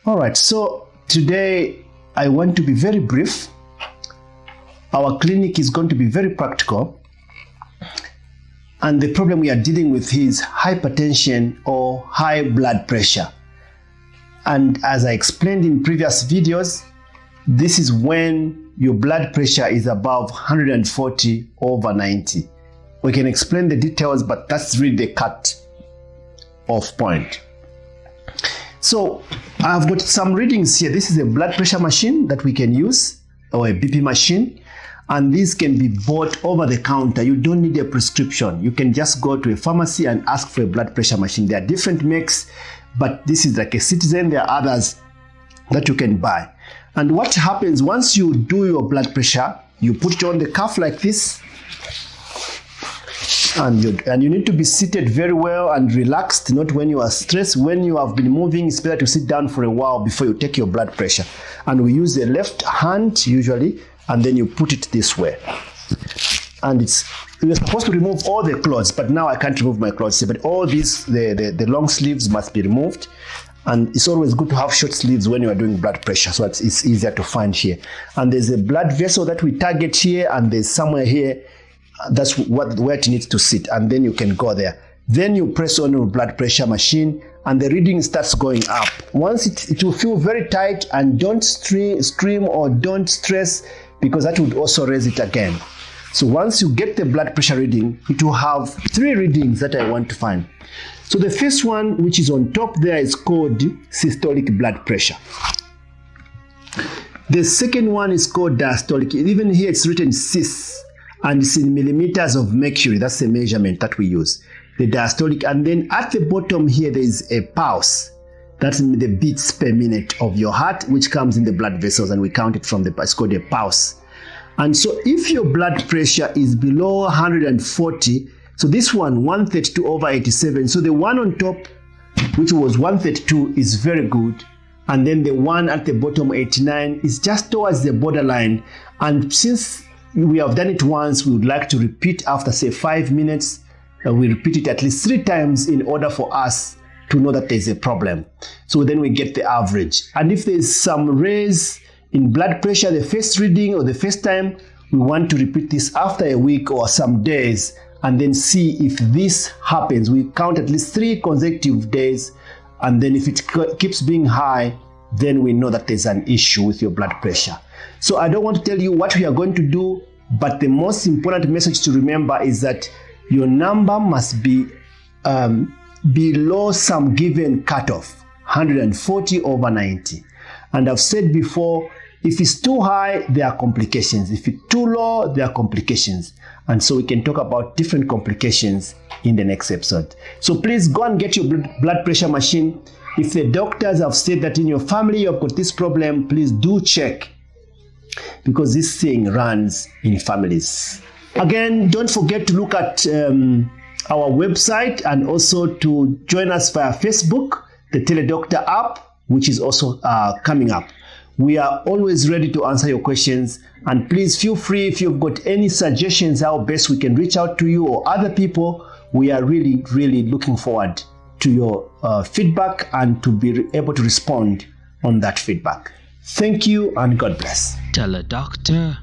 All right, so today I want to be very brief. Our clinic is going to be very practical. And the problem we are dealing with is hypertension or high blood pressure. And as I explained in previous videos, this is when your blood pressure is above 140/90. We can explain the details, but that's really the cut-off point. So I've got some readings here. This is a blood pressure machine that we can use, or a BP machine. And these can be bought over the counter. You don't need a prescription. You can just go to a pharmacy and ask for a blood pressure machine. There are different makes, but this is like a Citizen. There are others that you can buy. And what happens once you do your blood pressure, you put it on the cuff like this, and you need to be seated very well and relaxed, not when you are stressed. When you have been moving, it's better to sit down for a while before you take your blood pressure. And we use the left hand usually, and then you put it this way. And you're supposed to remove all the clothes, but now I can't remove my clothes here. But all these, the long sleeves must be removed. And it's always good to have short sleeves when you are doing blood pressure, so it's easier to find here. And there's a blood vessel that we target here, and there's somewhere here, that's where it needs to sit, and then you can go there. Then you press on your blood pressure machine, and the reading starts going up. Once it will feel very tight, and don't scream or don't stress, because that would also raise it again. So once you get the blood pressure reading, it will have 3 readings that I want to find. So the first one, which is on top there, is called systolic blood pressure. The second one is called diastolic. Even here it's written sys, and it's in millimeters of mercury. That's the measurement that we use, the diastolic. And then at the bottom here, there is a pulse. That's the beats per minute of your heart, which comes in the blood vessels, and we count it from it's called a pulse. And so if your blood pressure is below 140, so this one, 132/87, so the one on top, which was 132, is very good. And then the one at the bottom, 89, is just towards the borderline. And since we have done it once, we would like to repeat after, say, 5 minutes. We repeat it at least 3 times in order for us to know that there's a problem. So then we get the average. And if there's some raise in blood pressure the first reading or the first time, we want to repeat this after a week or some days, and then see if this happens. We count at least 3 consecutive days, and then if it keeps being high, then we know that there's an issue with your blood pressure. So I don't want to tell you what we are going to do, but the most important message to remember is that your number must be below some given cutoff, 140/90. And I've said before, if it's too high, there are complications. If it's too low, there are complications. And so we can talk about different complications in the next episode. So please go and get your blood pressure machine. If the doctors have said that in your family you've got this problem, please do check, because this thing runs in families. Again, don't forget to look at our website, and also to join us via Facebook, the Teledoctor app, which is also coming up. We are always ready to answer your questions, and please feel free if you've got any suggestions how best we can reach out to you or other people. We are really, really looking forward to your feedback and to be able to respond on that feedback. Thank you, and God bless. Teledoctor.